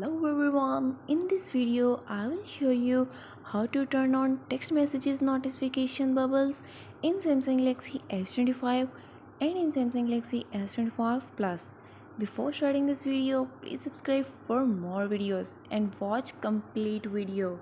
Hello everyone, in this video I will show you how to turn on text messages notification bubbles in Samsung Galaxy S25 and in Samsung Galaxy S25 Plus. Before starting this video, please subscribe for more videos and watch complete video.